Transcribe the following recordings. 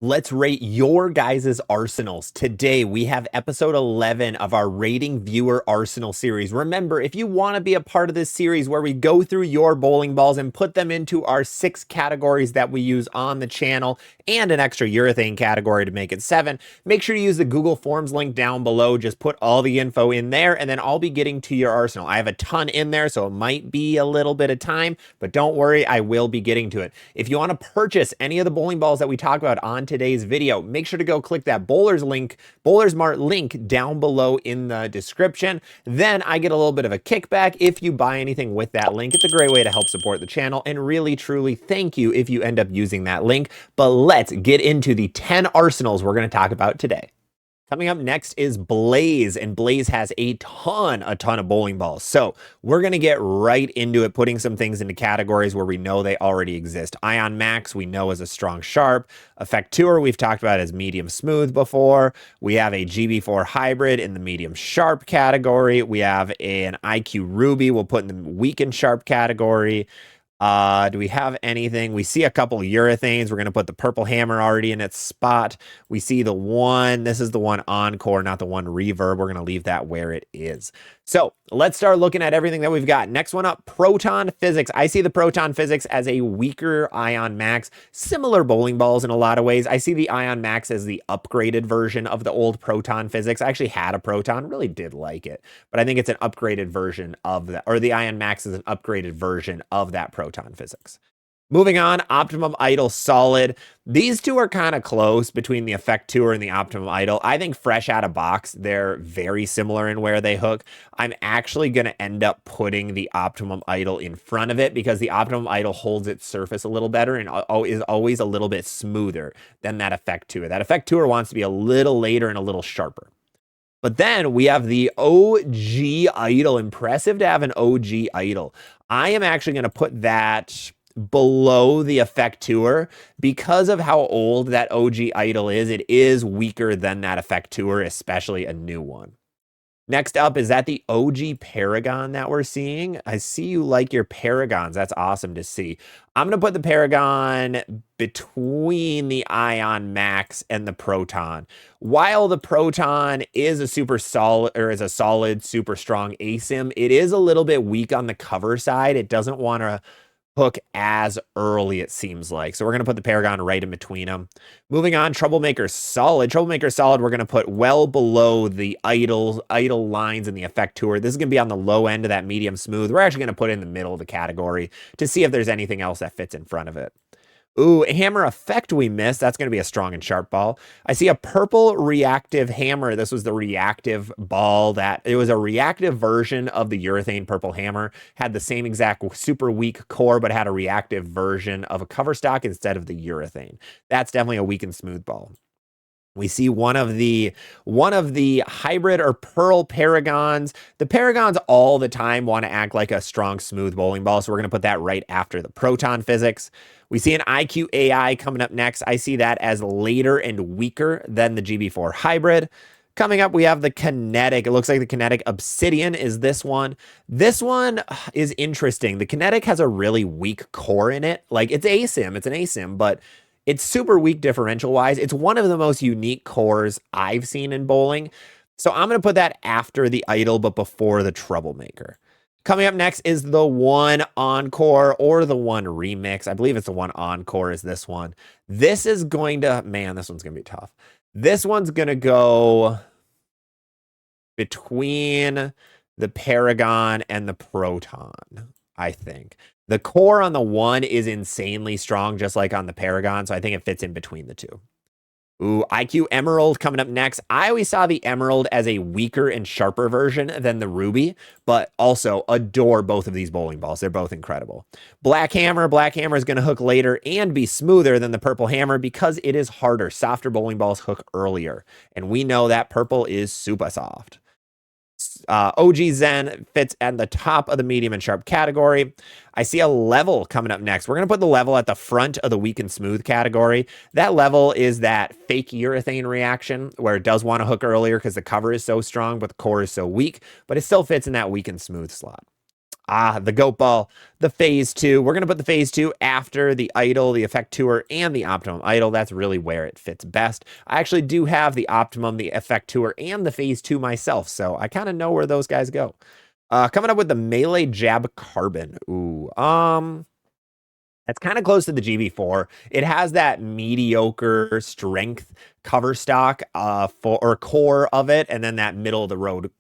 Let's rate your guys' arsenals. Today, we have episode 11 of our Rating Viewer Arsenal series. Remember, if you want to be a part of this series where we go through your bowling balls and put them into our 6 categories that we use on the channel and an extra urethane category to make it 7, make sure to use the Google Forms link down below. Just put all the info in there, and then I'll be getting to your arsenal. I have a ton in there, so it might be a little bit of time, but don't worry, I will be getting to it. If you want to purchase any of the bowling balls that we talk about on today's video, make sure to go click that Bowlers Mart link down below in the description. Then I get a little bit of a kickback if you buy anything with that link. It's a great way to help support the channel, and really truly thank you if you end up using that link. But let's get into the 10 arsenals we're going to talk about today. Coming up next is Blayze, and Blayze has a ton of bowling balls. So we're going to get right into it, putting some things into categories where we know they already exist. Ion Max, we know is a strong sharp. Effectuer, we've talked about as medium smooth before. We have a GB4 hybrid in the medium sharp category. We have an IQ Ruby we'll put in the weak and sharp category. Do we have anything? We see a couple of urethanes. We're going to put the purple hammer already in its spot. We see the one, this is the one encore, not the one reverb. We're going to leave that where it is. So let's start looking at everything that we've got. Next one up, Proton Physics. I see the Proton Physics as a weaker Ion Max, similar bowling balls in a lot of ways. I see the Ion Max as the upgraded version of the old Proton Physics. I actually had a Proton, really did like it, but I think it's an upgraded version of that, or the Ion Max is an upgraded version of that Proton Physics. Moving on, Optimum Idol Solid. These two are kind of close between the Effectuer and the Optimum Idol. I think fresh out of box, they're very similar in where they hook. I'm actually going to end up putting the Optimum Idol in front of it because the Optimum Idol holds its surface a little better and is always a little bit smoother than that Effectuer. That Effectuer wants to be a little later and a little sharper. But then we have the OG Idol. Impressive to have an OG Idol. I am actually going to put that below the Effectuer because of how old that OG Idol is. It is weaker than that Effectuer, especially a new one. Next up, is that the OG Paragon that we're seeing? I see you like your Paragons. That's awesome to see. I'm going to put the Paragon between the Ion Max and the Proton. While the Proton is a super solid, or is a solid, super strong ASIM, it is a little bit weak on the cover side. It doesn't want to hook as early, it seems like. So we're going to put the Paragon right in between them. Moving on, Troublemaker Solid. Troublemaker Solid, we're going to put well below the idle lines in the Effectuer. This is going to be on the low end of that medium smooth. We're actually going to put it in the middle of the category to see if there's anything else that fits in front of it. Ooh, Hammer Effect we missed. That's going to be a strong and sharp ball. I see a purple reactive hammer. This was the reactive ball that, it was a reactive version of the urethane purple hammer. Had the same exact super weak core, but had a reactive version of a cover stock instead of the urethane. That's definitely a weak and smooth ball. We see one of the hybrid or pearl Paragons. The Paragons all the time want to act like a strong, smooth bowling ball, so we're going to put that right after the Proton Physics. We see an IQ AI coming up next. I see that as later and weaker than the GB4 hybrid. Coming up, we have the Kinetic. It looks like the Kinetic Obsidian is this one. This one is interesting. The Kinetic has a really weak core in it. Like, it's ASIM. It's an ASIM, but it's super weak differential-wise. It's one of the most unique cores I've seen in bowling. So I'm going to put that after the Idol, but before the Troublemaker. Coming up next is the one Encore or the one Remix. I believe it's the one Encore is this one. This is going to, man, this one's going to be tough. This one's going to go between the Paragon and the Proton, I think. The core on the one is insanely strong, just like on the Paragon, so I think it fits in between the two. Ooh, IQ Emerald coming up next. I always saw the Emerald as a weaker and sharper version than the Ruby, but also adore both of these bowling balls. They're both incredible. Black Hammer is going to hook later and be smoother than the Purple Hammer because it is harder. Softer bowling balls hook earlier, and we know that purple is super soft. OG Zen fits at the top of the medium and sharp category. I see a level coming up next. We're going to put the level at the front of the weak and smooth category. That level is that fake urethane reaction where it does want to hook earlier because the cover is so strong, but the core is so weak, but it still fits in that weak and smooth slot. The Goat Ball, the Phase 2. We're going to put the Phase 2 after the Idol, the Effect Tour, and the Optimum Idol. That's really where it fits best. I actually do have the Optimum, the Effect Tour, and the Phase 2 myself, so I kind of know where those guys go. Coming up with the Melee Jab Carbon. Ooh, that's kind of close to the GB4. It has that mediocre strength cover stock or core of it, and then that middle of the road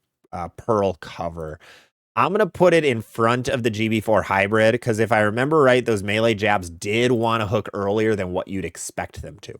pearl cover. I'm going to put it in front of the GB4 hybrid because if I remember right, those melee jabs did want to hook earlier than what you'd expect them to.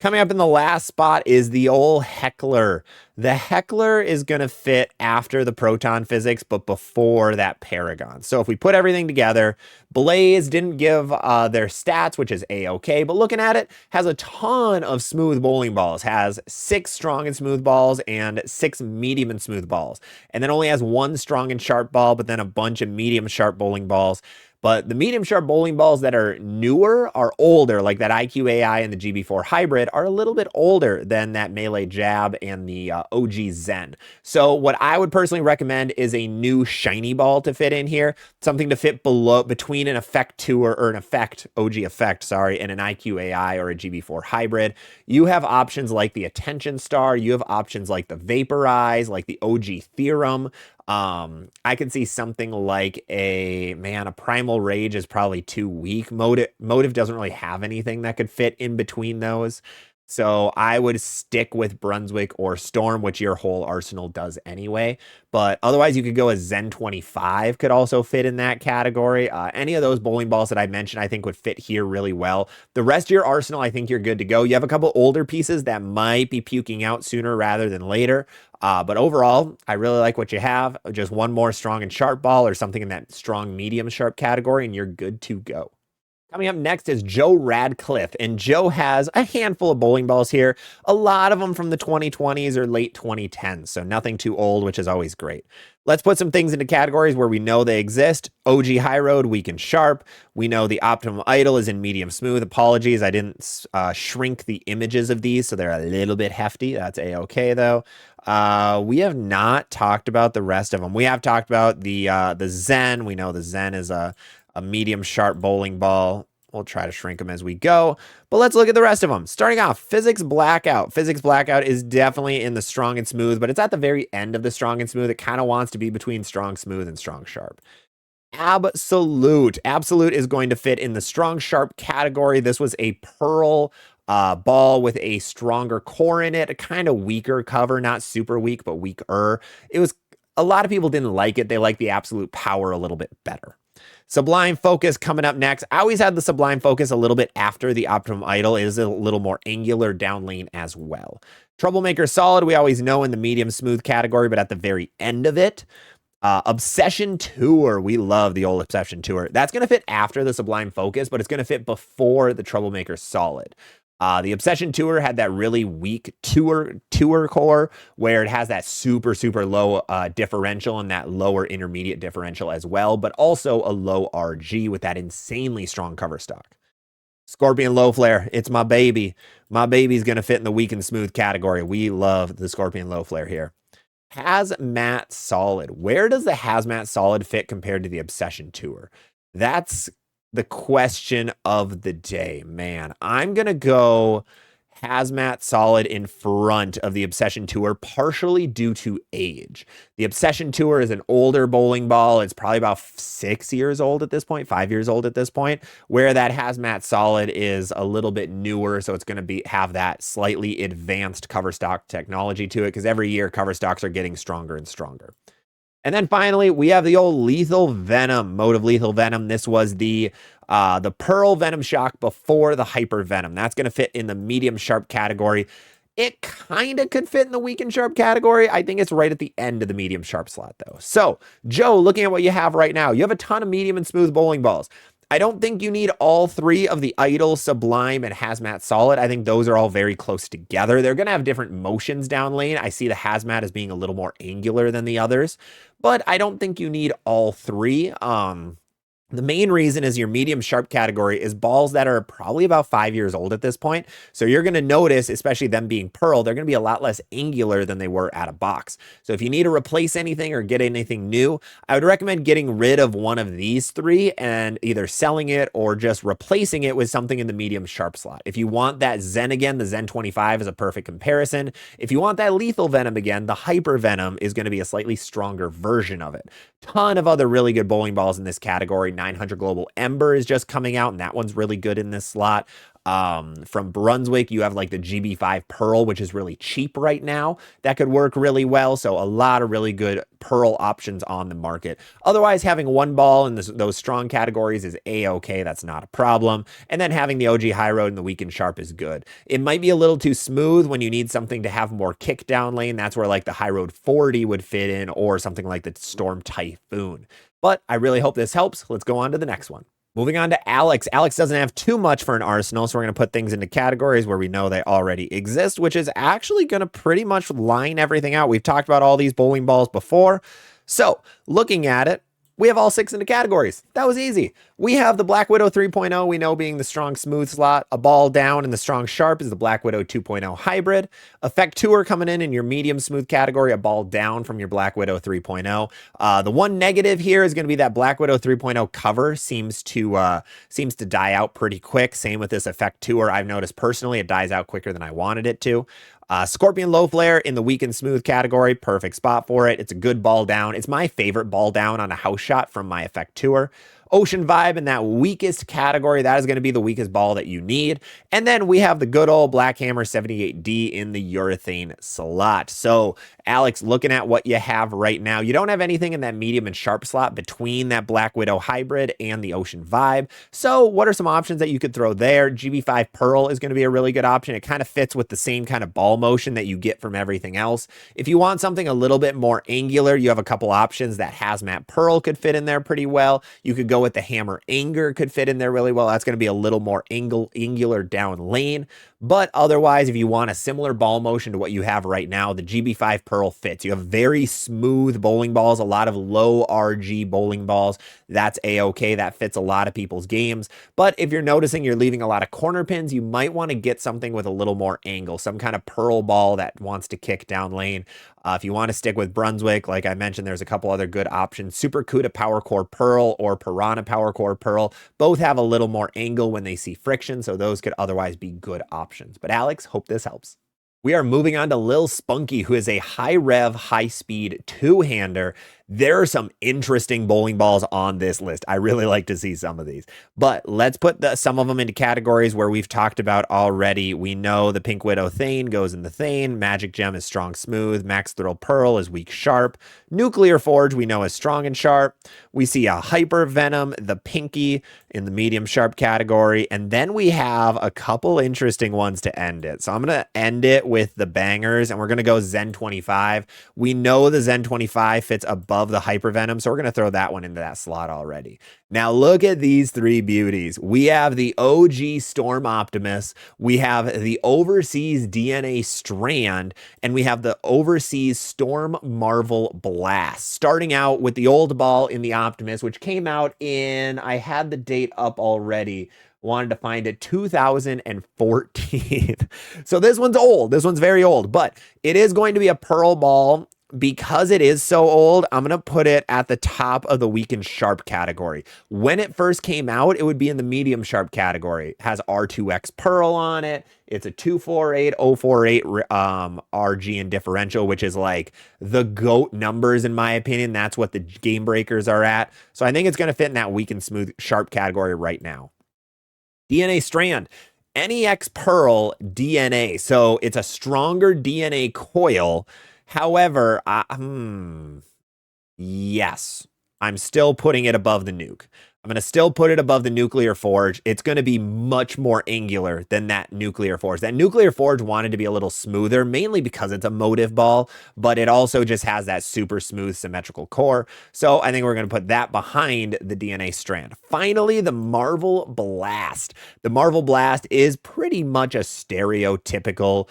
Coming up in the last spot is the old Heckler. The Heckler is going to fit after the proton physics, but before that Paragon. So if we put everything together, Blayze didn't give their stats, which is A-okay, but looking at it, has a ton of smooth bowling balls, has 6 strong and smooth balls and 6 medium and smooth balls, and then only has 1 strong and sharp ball, but then a bunch of medium sharp bowling balls. But the medium sharp bowling balls that are newer are older, like that IQ AI and the GB4 hybrid are a little bit older than that melee jab and the OG Zen. So what I would personally recommend is a new shiny ball to fit in here, something to fit between an effect tour or an effect, OG effect, sorry, and an IQ AI or a GB4 hybrid. You have options like the Attention Star, you have options like the Vaporize, like the OG Theorem. I could see something like a Primal Rage is probably too weak. Motive doesn't really have anything that could fit in between those. So I would stick with Brunswick or Storm, which your whole arsenal does anyway. But otherwise, you could go as Zen 25 could also fit in that category. Any of those bowling balls that I mentioned, I think would fit here really well. The rest of your arsenal, I think you're good to go. You have a couple older pieces that might be puking out sooner rather than later. But overall, I really like what you have. Just one more strong and sharp ball or something in that strong medium sharp category, and you're good to go. Coming up next is Joe Radcliffe, and Joe has a handful of bowling balls here, a lot of them from the 2020s or late 2010s, so nothing too old, which is always great. Let's put some things into categories where we know they exist. OG High Road, weak and sharp. We know the Optimum Idol is in medium smooth. Apologies, I didn't shrink the images of these, so they're a little bit hefty. That's A-okay, though. We have not talked about the rest of them. We have talked about the Zen. We know the Zen is a medium sharp bowling ball. We'll try to shrink them as we go, but let's look at the rest of them. Starting off, Physics Blackout. Physics Blackout is definitely in the strong and smooth, but it's at the very end of the strong and smooth. It kind of wants to be between strong smooth and strong sharp. Absolute. Absolute is going to fit in the strong sharp category. This was a pearl ball with a stronger core in it, a kind of weaker cover, not super weak, but weaker. It was, a lot of people didn't like it. They like the absolute power a little bit better. Sublime Focus coming up next. I always had the Sublime Focus a little bit after the Optimum Idol. It is a little more angular down lane as well. Troublemaker Solid, we always know in the medium smooth category, but at the very end of it. Obsession Tour. We love the old Obsession Tour. That's going to fit after the Sublime Focus, but it's going to fit before the Troublemaker Solid. The Obsession Tour had that really weak tour core where it has that super low differential and that lower intermediate differential as well, but also a low RG with that insanely strong cover stock. Scorpion Low Flare, it's my baby. My baby's going to fit in the weak and smooth category. We love the Scorpion Low Flare here. Hazmat Solid. Where does the Hazmat Solid fit compared to the Obsession Tour? That's the question of the day, man. I'm going to go Hazmat Solid in front of the Obsession Tour, partially due to age. The Obsession Tour is an older bowling ball. It's probably about 6 years old at this point, 5 years old at this point, where that Hazmat Solid is a little bit newer, so it's going to have that slightly advanced cover stock technology to it, because every year cover stocks are getting stronger and stronger. And then finally, we have the old Lethal Venom, Mode of Lethal Venom. This was the Pearl Venom Shock before the Hyper Venom. That's going to fit in the medium sharp category. It kind of could fit in the weak and sharp category. I think it's right at the end of the medium sharp slot, though. So, Joe, looking at what you have right now, you have a ton of medium and smooth bowling balls. I don't think you need all 3 of the Idol, Sublime, and Hazmat Solid. I think those are all very close together. They're going to have different motions down lane. I see the Hazmat as being a little more angular than the others, but I don't think you need all 3. The main reason is your medium sharp category is balls that are probably about 5 years old at this point. So you're going to notice, especially them being pearl, they're going to be a lot less angular than they were out of box. So if you need to replace anything or get anything new, I would recommend getting rid of one of these three and either selling it or just replacing it with something in the medium sharp slot. If you want that Zen again, the Zen 25 is a perfect comparison. If you want that lethal venom again, the hyper venom is going to be a slightly stronger version of it. Ton of other really good bowling balls in this category. 900 Global Ember is just coming out, and that one's really good in this slot. From Brunswick, you have like the GB5 Pearl, which is really cheap right now. That could work really well. So a lot of really good Pearl options on the market. Otherwise, having one ball in those strong categories is A-okay. That's not a problem. And then having the OG High Road and the Weekend Sharp is good. It might be a little too smooth when you need something to have more kick down lane. That's where like the High Road 40 would fit in, or something like the Storm Typhoon. But I really hope this helps. Let's go on to the next one. Moving on to Alex. Alex doesn't have too much for an arsenal, so we're going to put things into categories where we know they already exist, which is actually going to pretty much line everything out. We've talked about all these bowling balls before. So looking at it, we have all 6 into categories. That was easy. We have the Black Widow 3.0, we know being the strong smooth slot. A ball down in the strong sharp is the Black Widow 2.0 hybrid. Effect Tour coming in your medium smooth category, a ball down from your Black Widow 3.0. The one negative here is going to be that Black Widow 3.0 cover seems to die out pretty quick. Same with this Effect Tour. I've noticed personally it dies out quicker than I wanted it to. Scorpion Low Flare in the weak and smooth category, perfect spot for it. It's a good ball down. It's my favorite ball down on a house shot from my Effect Tour. Ocean Vibe in that weakest category, that is going to be the weakest ball that you need. And then we have the good old Black Hammer 78D in the urethane slot. So Alex, looking at what you have right now, you don't have anything in that medium and sharp slot between that Black Widow hybrid and the Ocean Vibe. So what are some options that you could throw there? GB5 Pearl is going to be a really good option. It kind of fits with the same kind of ball motion that you get from everything else. If you want something a little bit more angular, you have a couple options. That Hazmat Pearl could fit in there pretty well. You could go with the Hammer Anger, could fit in there really well. That's going to be a little more angular down lane. But otherwise, if you want a similar ball motion to what you have right now, the GB5 Pearl fits. You have very smooth bowling balls, a lot of low RG bowling balls. That's A-okay. That fits a lot of people's games. But if you're noticing you're leaving a lot of corner pins, you might want to get something with a little more angle, some kind of pearl ball that wants to kick down lane. If you want to stick with Brunswick, like I mentioned, there's a couple other good options. Super Cuda Power Core Pearl or Piranha Power Core Pearl. Both have a little more angle when they see friction, so those could otherwise be good options. But Alex, hope this helps. We are moving on to LilSpunkey, who is a high rev, high speed two-hander. There are some interesting bowling balls on this list. I really like to see some of these. But let's put some of them into categories where we've talked about already. We know the Pink Widow Thane goes in the Thane. Magic Gem is strong smooth. Max Thrill Pearl is weak sharp. Nuclear Forge we know is strong and sharp. We see a Hyper Venom, the Pinky in the medium sharp category. And then we have a couple interesting ones to end it. So I'm going to end it with the bangers, and we're going to go Zen 25. We know the Zen 25 fits above the Hyper Venom, so we're going to throw that one into that slot already. Now look at these three beauties. We have the OG Storm Optimus, we have the Overseas DNA Strand, and we have the Overseas Storm Marvel Blast. Starting out with the old ball in the Optimus, which came out in, I had the date up already, wanted to find it, 2014. So this one's old. This one's very old, but it is going to be a pearl ball. Because it is so old, I'm going to put it at the top of the weak and sharp category. When it first came out, it would be in the medium sharp category. It has R2X Pearl on it. It's a 248048 RG and differential, which is like the GOAT numbers in my opinion. That's what the game breakers are at. So I think it's going to fit in that weak and smooth sharp category right now. DNA Strand. NEX Pearl DNA. So it's a stronger DNA coil. However, yes, I'm still putting it above the nuke. I'm going to still put it above the Nuclear Forge. It's going to be much more angular than that Nuclear Forge. That Nuclear Forge wanted to be a little smoother, mainly because it's a motive ball, but it also just has that super smooth symmetrical core. So I think we're going to put that behind the DNA Strand. Finally, the Marvel Blast. The Marvel Blast is pretty much a stereotypical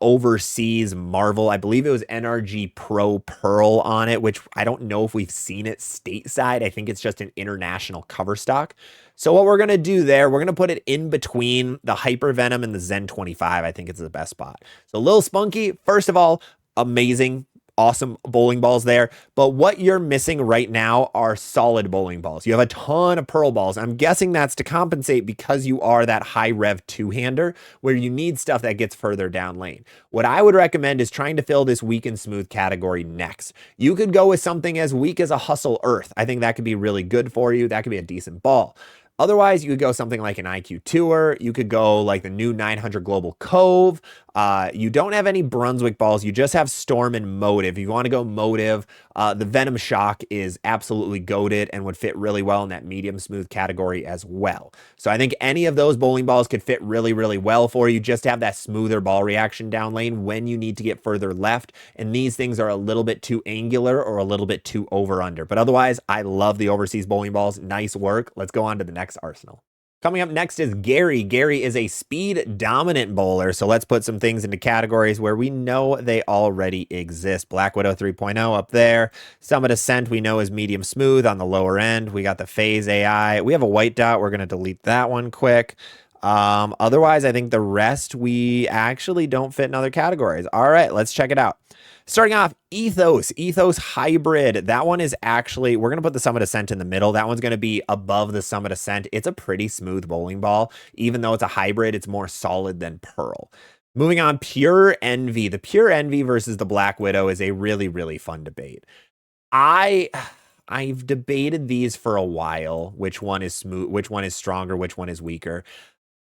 overseas Marvel. I believe it was NRG Pro Pearl on it, which I don't know if we've seen it stateside. I think it's just an international final cover stock. So what we're going to do there, we're going to put it in between the Hyper Venom and the Zen 25. I think it's the best spot. So LilSpunkey, first of all, amazing, awesome bowling balls there. But what you're missing right now are solid bowling balls. You have a ton of pearl balls. I'm guessing that's to compensate because you are that high rev two-hander where you need stuff that gets further down lane. What I would recommend is trying to fill this weak and smooth category next. You could go with something as weak as a Hustle Earth. I think that could be really good for you. That could be a decent ball. Otherwise, you could go something like an IQ Tour. You could go like the new 900 Global Cove. You don't have any Brunswick balls. You just have Storm and Motive. If you want to go Motive, the Venom Shock is absolutely goated and would fit really well in that medium smooth category as well. So I think any of those bowling balls could fit really, really well for you. Just to have that smoother ball reaction down lane when you need to get further left. And these things are a little bit too angular or a little bit too over under. But otherwise, I love the overseas bowling balls. Nice work. Let's go on to the next arsenal. Coming up next is Gary. Gary is a speed dominant bowler. So let's put some things into categories where we know they already exist. Black Widow 3.0 up there. Summit Ascent we know is medium smooth on the lower end. We got the Phase AI. We have a white dot. We're going to delete that one quick. Otherwise, I think the rest we actually don't fit in other categories. All right, let's check it out. Starting off, Ethos Hybrid. That one is actually, we're going to put the Summit Ascent in the middle. That one's going to be above the Summit Ascent. It's a pretty smooth bowling ball. Even though it's a hybrid, it's more solid than Pearl. Moving on, Pure Envy. The Pure Envy versus the Black Widow is a really, really fun debate. I've debated these for a while. Which one is smooth, which one is stronger, which one is weaker.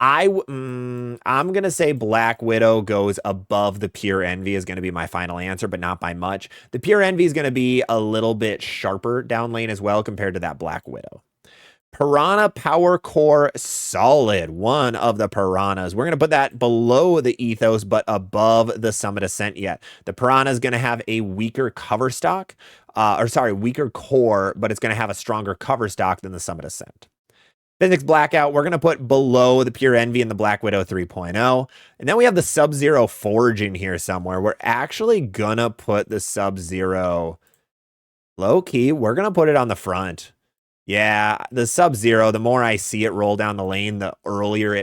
I'm going to say Black Widow goes above the Pure Envy is going to be my final answer, but not by much. The Pure Envy is going to be a little bit sharper down lane as well compared to that Black Widow. Piranha Power Core Solid, one of the Piranhas. We're going to put that below the Ethos, but above the Summit Ascent yet. The Piranha is going to have a weaker cover stock, weaker core, but it's going to have a stronger cover stock than the Summit Ascent. Physics Blackout, we're going to put below the Pure Envy and the Black Widow 3.0. And then we have the Sub-Zero Forge in here somewhere. We're actually going to put the Sub-Zero low-key. We're going to put it on the front. Yeah, the Sub-Zero, the more I see it roll down the lane, the earlier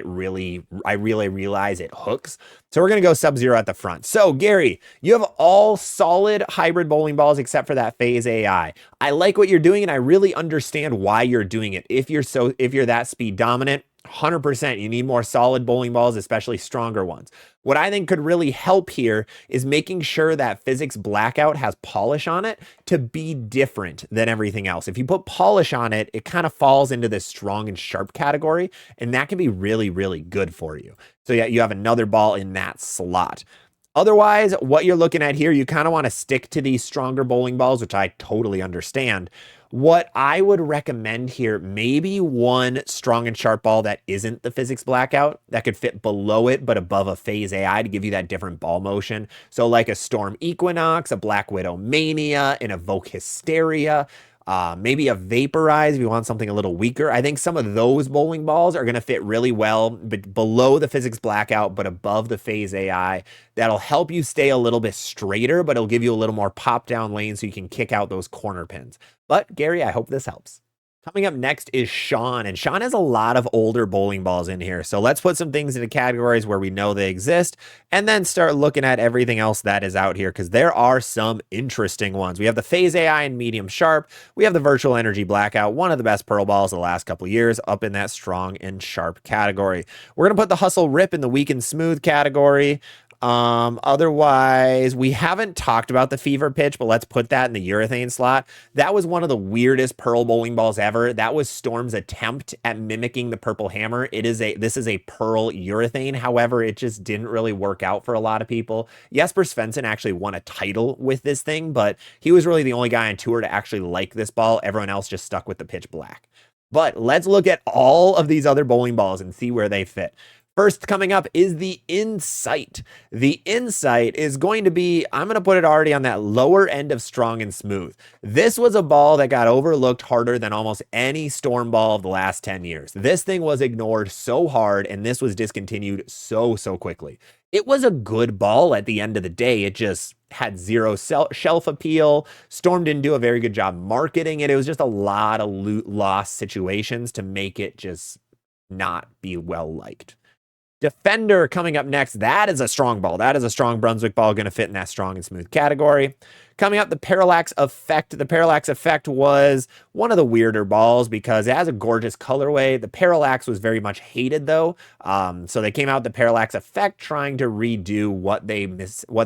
I really realize it hooks. So we're going to go Sub-Zero at the front. So, Gary, you have all solid hybrid bowling balls except for that Phase AI. I like what you're doing, and I really understand why you're doing it. If you're that speed dominant, 100%, you need more solid bowling balls, especially stronger ones. What I think could really help here is making sure that Physics Blackout has polish on it to be different than everything else. If you put polish on it, it kind of falls into this strong and sharp category, and that can be really, really good for you. So yeah, you have another ball in that slot. Otherwise, what you're looking at here, you kind of want to stick to these stronger bowling balls, which I totally understand. What I would recommend here, maybe one strong and sharp ball that isn't the Physics Blackout that could fit below it, but above a Phase AI to give you that different ball motion. So like a Storm Equinox, a Black Widow Mania, an Evoke Hysteria, maybe a Vaporize if you want something a little weaker. I think some of those bowling balls are going to fit really well below the Physics Blackout, but above the Phase AI. That'll help you stay a little bit straighter, but it'll give you a little more pop down lane so you can kick out those corner pins. But Gary, I hope this helps. Coming up next is Shawn, and Shawn has a lot of older bowling balls in here. So let's put some things into categories where we know they exist and then start looking at everything else that is out here because there are some interesting ones. We have the Phase AI and medium sharp. We have the Virtual Energy Blackout, one of the best pearl balls of the last couple of years, up in that strong and sharp category. We're going to put the Hustle Rip in the weak and smooth category. Otherwise, we haven't talked about the Fever Pitch, but let's put that in the urethane slot. That was one of the weirdest pearl bowling balls ever. That was Storm's attempt at mimicking the Purple Hammer. This is a pearl urethane. However, it just didn't really work out for a lot of people. Jesper Svensson actually won a title with this thing, but he was really the only guy on tour to actually like this ball. Everyone else just stuck with the Pitch Black. But let's look at all of these other bowling balls and see where they fit. First coming up is the Insight. The Insight is going to be, I'm going to put it already on that lower end of strong and smooth. This was a ball that got overlooked harder than almost any Storm ball of the last 10 years. This thing was ignored so hard, and this was discontinued so quickly. It was a good ball at the end of the day. It just had zero shelf appeal. Storm didn't do a very good job marketing it. It was just a lot of loot loss situations to make it just not be well liked. Defender coming up next. That is a strong ball. That is a strong Brunswick ball, going to fit in that strong and smooth category. Coming up, the Parallax Effect. The Parallax Effect was one of the weirder balls because it has a gorgeous colorway. The Parallax was very much hated though. So they came out with the Parallax Effect trying to redo what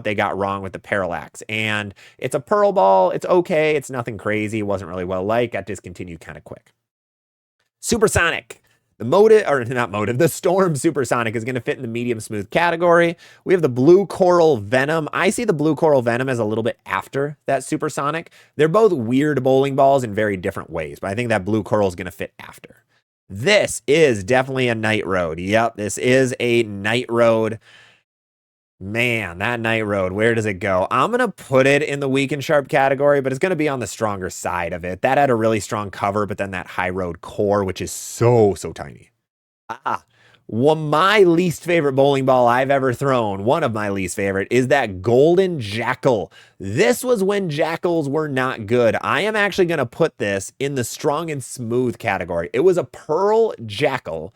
they got wrong with the Parallax. And it's a pearl ball. It's okay. It's nothing crazy. It wasn't really well liked. Got discontinued kind of quick. Supersonic. The Motive, or not Motive, the Storm Supersonic is going to fit in the medium smooth category. We have the Blue Coral Venom. I see the Blue Coral Venom as a little bit after that Supersonic. They're both weird bowling balls in very different ways, but I think that Blue Coral is going to fit after. This is definitely a Night Road. Yep, this is a Night Road. Man, that Night Road, where does it go? I'm going to put it in the weak and sharp category, but it's going to be on the stronger side of it. That had a really strong cover, but then that high road core, which is so tiny. My least favorite bowling ball I've ever thrown, one of my least favorite, is that Golden Jackal. This was when Jackals were not good. I am actually going to put this in the strong and smooth category. It was a Pearl Jackal,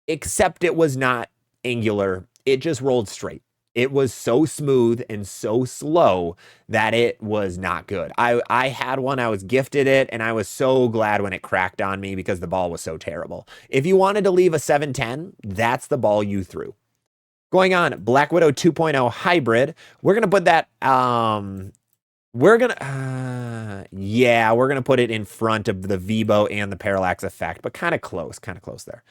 except it was not angular. It just rolled straight. It was so smooth and so slow that it was not good. I had one, I was gifted it, and I was so glad when it cracked on me because the ball was so terrible. If you wanted to leave a 710, that's the ball you threw. Going on, Black Widow 2.0 Hybrid. We're going to put that, we're going to put it in front of the Vibo and the Parallax Effect, but kind of close there.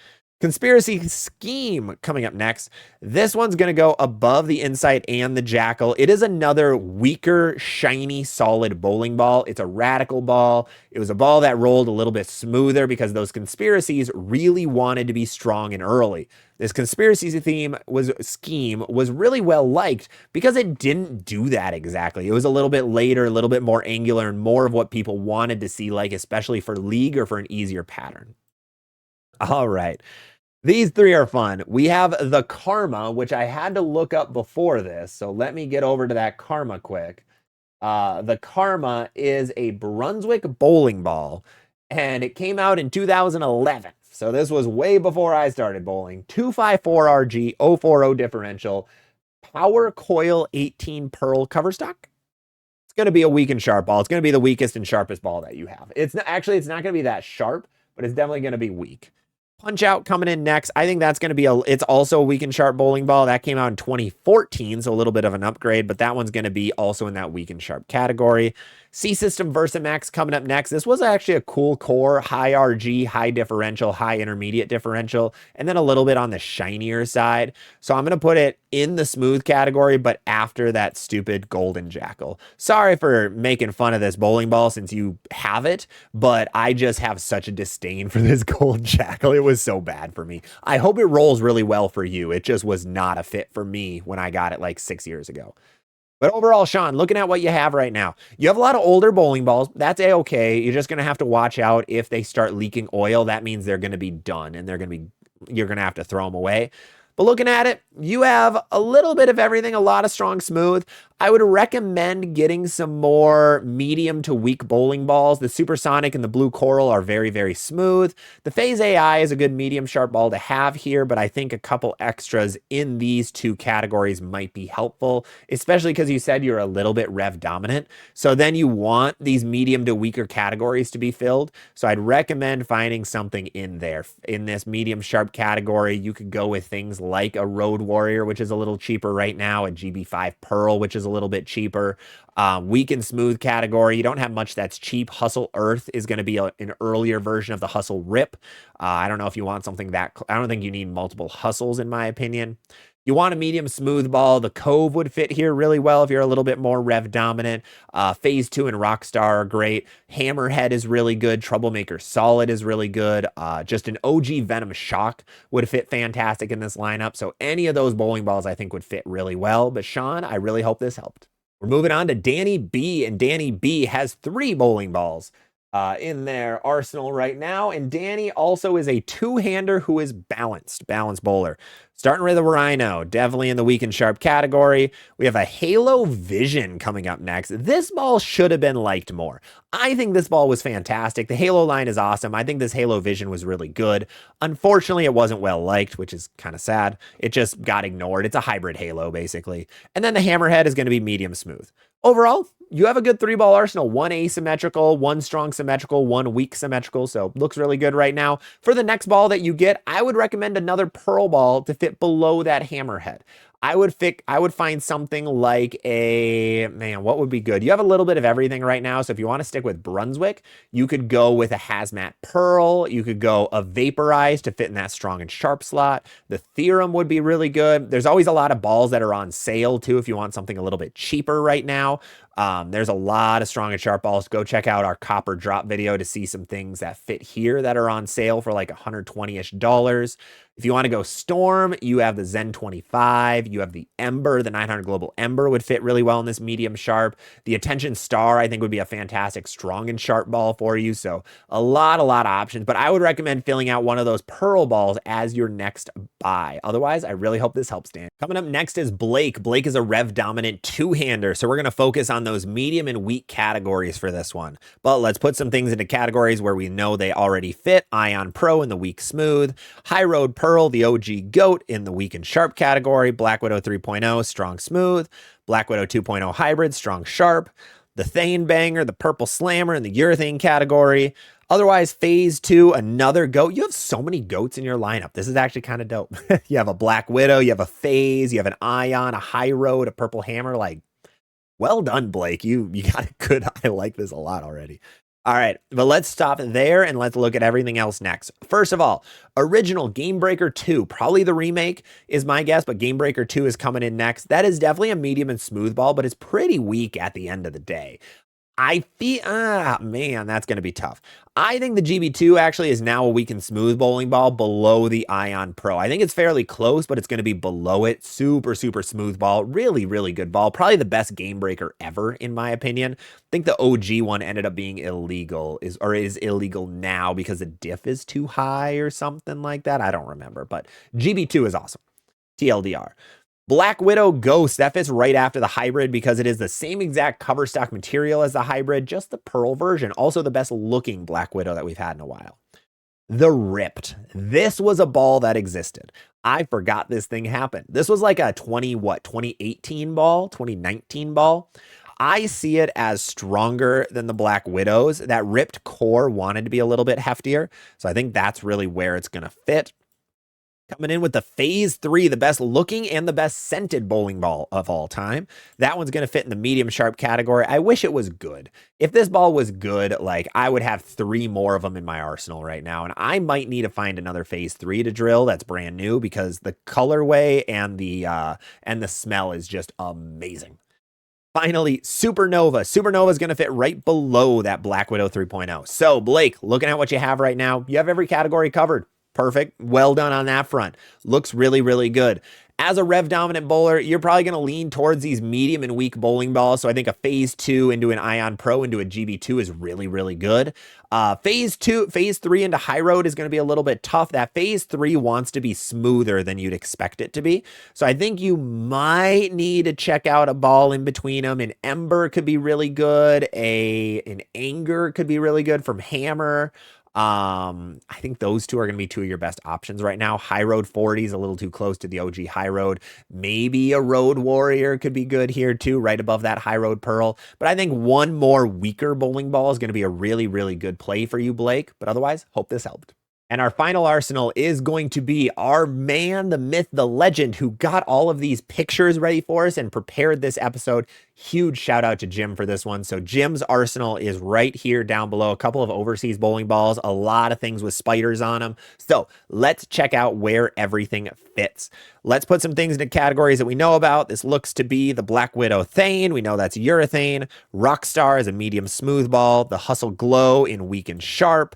Conspiracy Scheme coming up next. This one's going to go above the Insight and the Jackal. It is another weaker, shiny, solid bowling ball. It's a radical ball. It was a ball that rolled a little bit smoother because those conspiracies really wanted to be strong and early. This conspiracy scheme was really well liked because it didn't do that exactly. It was a little bit later, a little bit more angular, and more of what people wanted to see, like especially for league or for an easier pattern. All right. These three are fun. We have the Karma, which I had to look up before this, so let me get over to that Karma quick. The Karma is a Brunswick bowling ball, and it came out in 2011. So this was way before I started bowling. 254 RG, 040 differential, power coil 18 pearl cover stock. It's going to be a weak and sharp ball. It's going to be the weakest and sharpest ball that you have. It's not going to be that sharp, but it's definitely going to be weak. Punch Out coming in next. I think that's going to be it's also a weak and sharp bowling ball. That came out in 2014, so a little bit of an upgrade, but that one's going to be also in that weak and sharp category. C-System Versamax coming up next. This was actually a cool core, high RG, high differential, high intermediate differential, and then a little bit on the shinier side. So I'm going to put it in the smooth category, but after that stupid Golden Jackal. Sorry for making fun of this bowling ball since you have it, but I just have such a disdain for this Golden Jackal. It was so bad for me. I hope it rolls really well for you. It just was not a fit for me when I got it like 6 years ago. But overall, Shawn, looking at what you have right now, you have a lot of older bowling balls. That's a-okay. You're just going to have to watch out if they start leaking oil. That means they're going to be done and you're going to have to throw them away. But looking at it, you have a little bit of everything, a lot of strong smooth. I would recommend getting some more medium to weak bowling balls. The Supersonic and the Blue Coral are very, very smooth. The Phase AI is a good medium sharp ball to have here, but I think a couple extras in these two categories might be helpful, especially because you said you're a little bit rev dominant. So then you want these medium to weaker categories to be filled. So I'd recommend finding something in there. In this medium sharp category, you could go with things like a Road Warrior, which is a little cheaper right now, a GB5 Pearl, which is a little bit cheaper. Weak and smooth category, you don't have much that's cheap. Hustle Earth is going to be an earlier version of the Hustle Rip. I don't know if you want something that, I don't think you need multiple hustles in my opinion. You want a medium smooth ball. The Cove would fit here really well if you're a little bit more rev dominant. Phase 2 and Rockstar are great. Hammerhead is really good. Troublemaker Solid is really good. Just an OG Venom Shock would fit fantastic in this lineup. So any of those bowling balls I think would fit really well. But Shawn, I really hope this helped. We're moving on to Danny B, and Danny B has 3 bowling balls. in their arsenal right now. And Danny also is a two-hander who is balanced bowler. Starting with a Rhino, definitely in the weak and sharp category. We have a Halo Vision coming up next. This ball should have been liked more. I think this ball was fantastic. The Halo line is awesome. I think this Halo Vision was really good. Unfortunately, it wasn't well liked, which is kind of sad. It just got ignored. It's a hybrid Halo, basically. And then the Hammerhead is going to be medium smooth. Overall, you have a good three-ball arsenal. One asymmetrical, one strong symmetrical, one weak symmetrical. So looks really good right now. For the next ball that you get, I would recommend another pearl ball to fit below that Hammerhead. I would find something like what would be good? You have a little bit of everything right now. So if you want to stick with Brunswick, you could go with a Hazmat Pearl. You could go a Vaporize to fit in that strong and sharp slot. The Theorem would be really good. There's always a lot of balls that are on sale too if you want something a little bit cheaper right now. There's a lot of strong and sharp balls. Go check out our copper drop video to see some things that fit here that are on sale for like $120-ish. If you want to go Storm, you have the Zen 25. You have the Ember. The 900 Global Ember would fit really well in this medium sharp. The Attention Star, I think, would be a fantastic strong and sharp ball for you. So a lot of options. But I would recommend filling out one of those pearl balls as your next buy. Otherwise, I really hope this helps, Dan. Coming up next is Blake. Blake is a rev dominant two-hander. So we're going to focus on those medium and weak categories for this one. But let's put some things into categories where we know they already fit. Ion Pro in the weak smooth. High Road Pearl, the OG GOAT in the weak and sharp category. Black Widow 3.0, strong smooth. Black Widow 2.0 hybrid, strong sharp. The Thane Banger, the Purple Slammer in the urethane category. Otherwise, phase 2, another GOAT. You have so many GOATs in your lineup. This is actually kind of dope. You have a Black Widow, you have a phase, you have an Ion, a High Road, a Purple Hammer. Like, well done, Blake. You got a good. I like this a lot already. All right, but let's stop there and let's look at everything else next. First of all, original Game Breaker 2, probably the remake is my guess, but Game Breaker 2 is coming in next. That is definitely a medium and smooth ball, but it's pretty weak at the end of the day. I feel, man, that's going to be tough. I think the GB2 actually is now a weak and smooth bowling ball below the Ion Pro. I think it's fairly close, but it's going to be below it. Super smooth ball. Really good ball. Probably the best game breaker ever, in my opinion. I think the OG one ended up being illegal, is illegal now because the diff is too high or something like that. I don't remember, but GB2 is awesome. TLDR. Black Widow Ghost, that fits right after the hybrid because it is the same exact cover stock material as the hybrid, just the pearl version. Also the best looking Black Widow that we've had in a while. The Ripped. This was a ball that existed. I forgot this thing happened. This was like a 2018 ball, 2019 ball. I see it as stronger than the Black Widows. That Ripped core wanted to be a little bit heftier, so I think that's really where it's going to fit. Coming in with the phase 3, the best looking and the best scented bowling ball of all time. That one's going to fit in the medium sharp category. I wish it was good. If this ball was good, like I would have 3 more of them in my arsenal right now. And I might need to find another phase 3 to drill that's brand new because the colorway and the smell is just amazing. Finally, Supernova. Supernova is going to fit right below that Black Widow 3.0. So Blake, looking at what you have right now, you have every category covered. Perfect. Well done on that front. Looks really good. As a rev dominant bowler, you're probably going to lean towards these medium and weak bowling balls. So I think a phase 2 into an Ion Pro into a GB2 is really good. Phase 3 into High Road is going to be a little bit tough. That phase 3 wants to be smoother than you'd expect it to be. So I think you might need to check out a ball in between them. An Ember could be really good. An Anger could be really good from Hammer. I think those two are going to be 2 of your best options right now. High Road 40 is a little too close to the OG High Road. Maybe a Road Warrior could be good here too, right above that High Road Pearl. But I think one more weaker bowling ball is going to be a really good play for you, Blake. But otherwise, hope this helped. And our final arsenal is going to be our man, the myth, the legend, who got all of these pictures ready for us and prepared this episode. Huge shout out to Jim for this one. So Jim's arsenal is right here down below. A couple of overseas bowling balls, a lot of things with spiders on them. So let's check out where everything fits. Let's put some things into categories that we know about. This looks to be the Black Widow Thane. We know that's urethane. Rockstar is a medium smooth ball. The Hustle Glow in weak and sharp.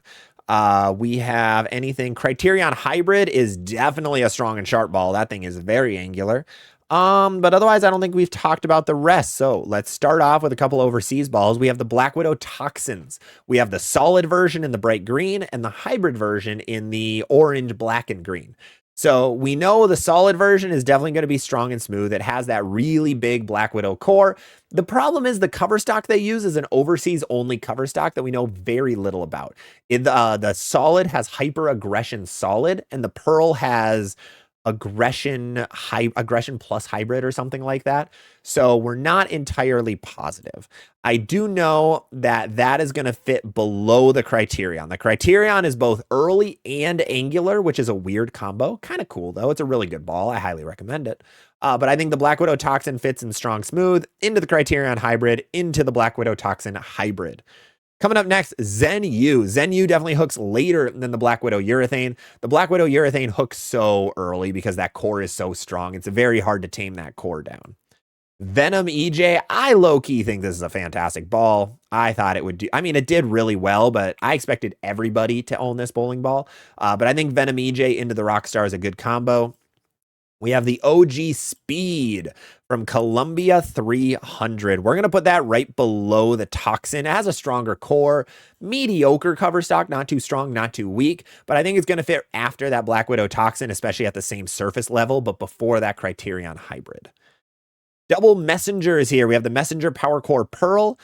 We have anything. Criterion Hybrid is definitely a strong and sharp ball. That thing is very angular. But otherwise, I don't think we've talked about the rest. So let's start off with a couple overseas balls. We have the Black Widow Toxins. We have the solid version in the bright green and the hybrid version in the orange, black, and green. So we know the solid version is definitely going to be strong and smooth. It has that really big Black Widow core. The problem is the cover stock they use is an overseas only cover stock that we know very little about. The solid has hyper aggression solid, and the pearl has aggression plus hybrid or something like that. So we're not entirely positive. I do know that that is going to fit below the Criterion. The Criterion is both early and angular, which is a weird combo. Kind of cool though. It's a really good ball. I highly recommend it. But I think the Black Widow Toxin fits in strong smooth into the Criterion hybrid, into the Black Widow Toxin hybrid. Coming up next, Zen U. Zen U definitely hooks later than the Black Widow Urethane. The Black Widow Urethane hooks so early because that core is so strong. It's very hard to tame that core down. Venom EJ, I low-key think this is a fantastic ball. I thought it would do, I mean, it did really well, but I expected everybody to own this bowling ball. But I think Venom EJ into the Rockstar is a good combo. We have the OG Speed from Columbia 300. We're going to put that right below the Toxin. It has a stronger core, mediocre cover stock, not too strong, not too weak, but I think it's going to fit after that Black Widow Toxin, especially at the same surface level, but before that Criterion hybrid. Double Messenger is here. We have the Messenger Power Core Pearl.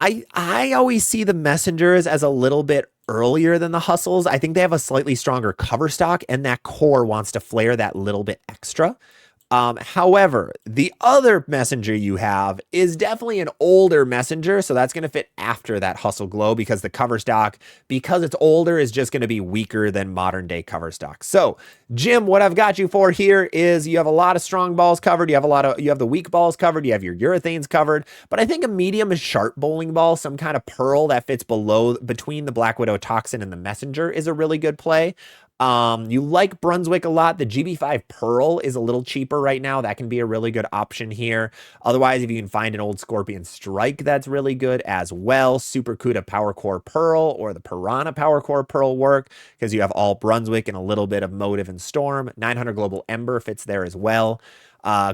I always see the Messengers as a little bit earlier than the Hustles. I think they have a slightly stronger cover stock, and that core wants to flare that little bit extra. However, the other messenger you have is definitely an older messenger, so that's going to fit after that Hustle Glow because the cover stock, because it's older, is just going to be weaker than modern day cover stock. So, Jim, what I've got you for here is you have a lot of strong balls covered, you have the weak balls covered, you have your urethanes covered, but I think a medium and sharp bowling ball, some kind of pearl that fits between the Black Widow Toxin and the messenger is a really good play. You like Brunswick a lot. The GB5 Pearl is a little cheaper right now. That can be a really good option here. Otherwise, if you can find an old Scorpion Strike, that's really good as well. Super Cuda Power Core Pearl or the Piranha Power Core Pearl work because you have all Brunswick and a little bit of Motive and Storm. 900 Global Ember fits there as well.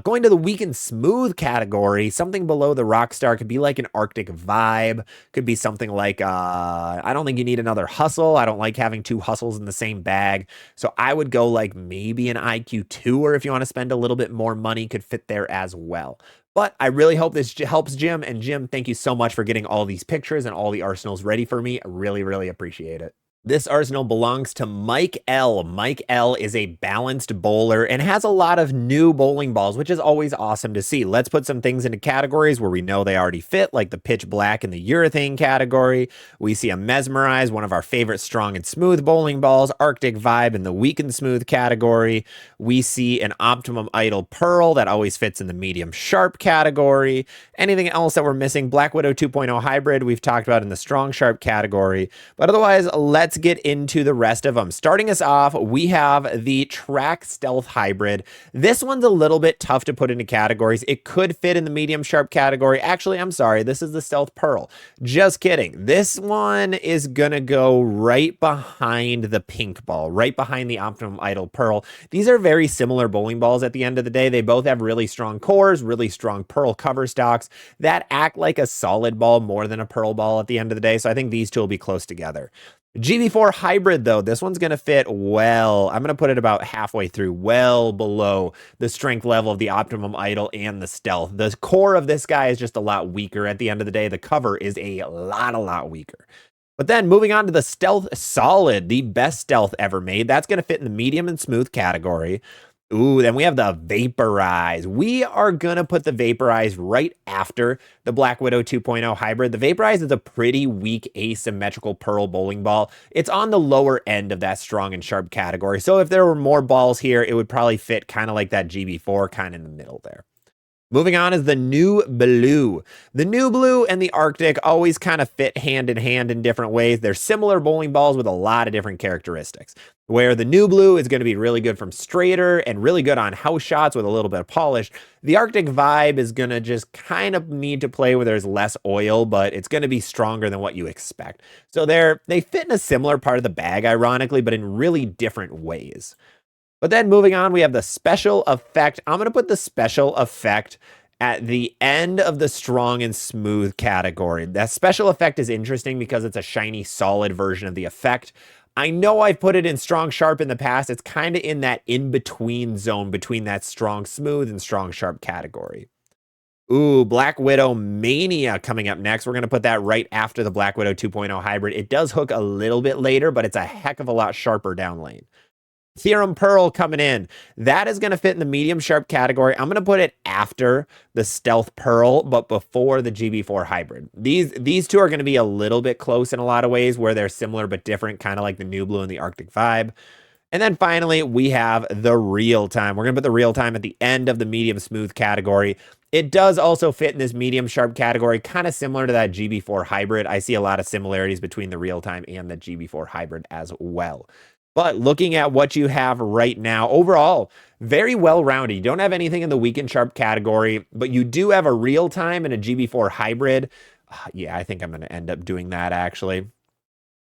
Going to the weak and smooth category, something below the Rockstar could be like an Arctic Vibe, could be something like, I don't think you need another Hustle. I don't like having two Hustles in the same bag. So I would go like maybe an IQ2, or if you want to spend a little bit more money, could fit there as well. But I really hope this helps Jim. And Jim, thank you so much for getting all these pictures and all the arsenals ready for me. I really, really appreciate it. This arsenal belongs to Mike L. Mike L is a balanced bowler and has a lot of new bowling balls, which is always awesome to see. Let's put some things into categories where we know they already fit, like the Pitch Black and the Urethane category. We see a Mesmerize, one of our favorite strong and smooth bowling balls, Arctic Vibe in the weak and smooth category. We see an Optimum Idol Pearl that always fits in the medium sharp category. Anything else that we're missing? Black Widow 2.0 Hybrid we've talked about in the strong sharp category. But otherwise, let's get into the rest of them. Starting us off, we have the Track Stealth Hybrid. This one's a little bit tough to put into categories. It could fit in the medium sharp category. Actually, I'm sorry. This is the Stealth Pearl. Just kidding. This one is going to go right behind the pink ball, right behind the Optimum Idol Pearl. These are very similar bowling balls at the end of the day. They both have really strong cores, really strong pearl cover stocks that act like a solid ball more than a pearl ball at the end of the day. So I think these two will be close together. GB4 Hybrid, though, this one's going to fit well. I'm going to put it about halfway through, well below the strength level of the Optimum Idol and the Stealth. The core of this guy is just a lot weaker at the end of the day. The cover is a lot weaker. But then moving on to the Stealth Solid, the best stealth ever made. That's going to fit in the medium and smooth category. Ooh, then we have the Vaporize. We are going to put the Vaporize right after the Black Widow 2.0 Hybrid. The Vaporize is a pretty weak asymmetrical pearl bowling ball. It's on the lower end of that strong and sharp category. So if there were more balls here, it would probably fit kind of like that GB4, kind of in the middle there. Moving on is the New Blue. The New Blue and the Arctic always kind of fit hand in hand in different ways. They're similar bowling balls with a lot of different characteristics. Where the New Blue is going to be really good from straighter and really good on house shots with a little bit of polish. The Arctic Vibe is going to just kind of need to play where there's less oil, but it's going to be stronger than what you expect. So they fit in a similar part of the bag, ironically, but in really different ways. But then moving on, we have the special effect. I'm going to put the special effect at the end of the strong and smooth category. That special effect is interesting because it's a shiny, solid version of the effect. I know I've put it in strong, sharp in the past. It's kind of in that in-between zone between that strong, smooth and strong, sharp category. Ooh, Black Widow Mania coming up next. We're going to put that right after the Black Widow 2.0 hybrid. It does hook a little bit later, but it's a heck of a lot sharper down lane. Theorem Pearl coming in. That is going to fit in the medium sharp category. I'm going to put it after the Stealth Pearl, but before the GB4 hybrid. These two are going to be a little bit close in a lot of ways where they're similar but different, kind of like the New Blue and the Arctic Vibe. And then finally, we have the Real Time. We're going to put the Real Time at the end of the medium smooth category. It does also fit in this medium sharp category, kind of similar to that GB4 hybrid. I see a lot of similarities between the Real Time and the GB4 hybrid as well. But looking at what you have right now, overall, very well-rounded. You don't have anything in the weak and sharp category, but you do have a Real Time and a GB4 hybrid. Yeah, I think I'm going to end up doing that, actually.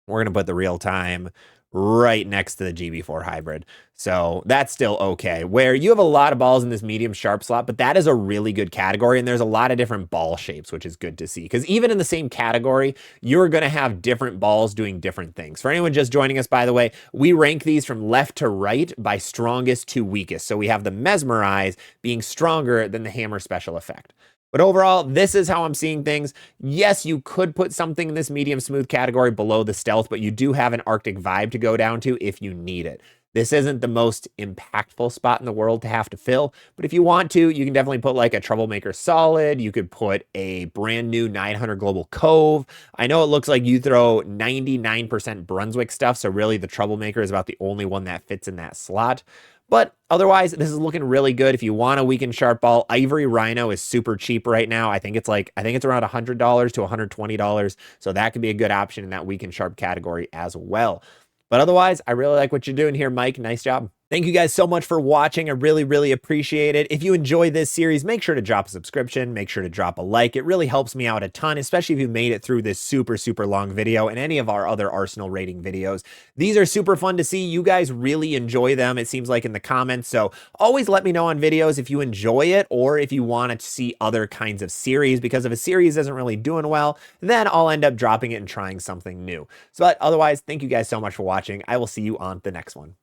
We're going to put the Real Time right next to the GB4 hybrid. So that's still okay. Where you have a lot of balls in this medium sharp slot, but that is a really good category. And there's a lot of different ball shapes, which is good to see. Because even in the same category, you're going to have different balls doing different things. For anyone just joining us, by the way, we rank these from left to right by strongest to weakest. So we have the Mesmerize being stronger than the Hammer special effect. But overall, this is how I'm seeing things. Yes, you could put something in this medium smooth category below the Stealth, but you do have an Arctic Vibe to go down to if you need it. This isn't the most impactful spot in the world to have to fill, but if you want to, you can definitely put like a Troublemaker Solid. You could put a brand new 900 Global Cove. I know it looks like you throw 99% Brunswick stuff, so really the Troublemaker is about the only one that fits in that slot. But otherwise, this is looking really good. If you want a weak and sharp ball, Ivory Rhino is super cheap right now. I think it's around $100 to $120. So that could be a good option in that weak and sharp category as well. But otherwise, I really like what you're doing here, Mike. Nice job. Thank you guys so much for watching. I really, really appreciate it. If you enjoy this series, make sure to drop a subscription. Make sure to drop a like. It really helps me out a ton, especially if you made it through this super, super long video and any of our other Arsenal rating videos. These are super fun to see. You guys really enjoy them, it seems like, in the comments. So always let me know on videos if you enjoy it or if you want to see other kinds of series, because if a series isn't really doing well, then I'll end up dropping it and trying something new. So, but otherwise, thank you guys so much for watching. I will see you on the next one.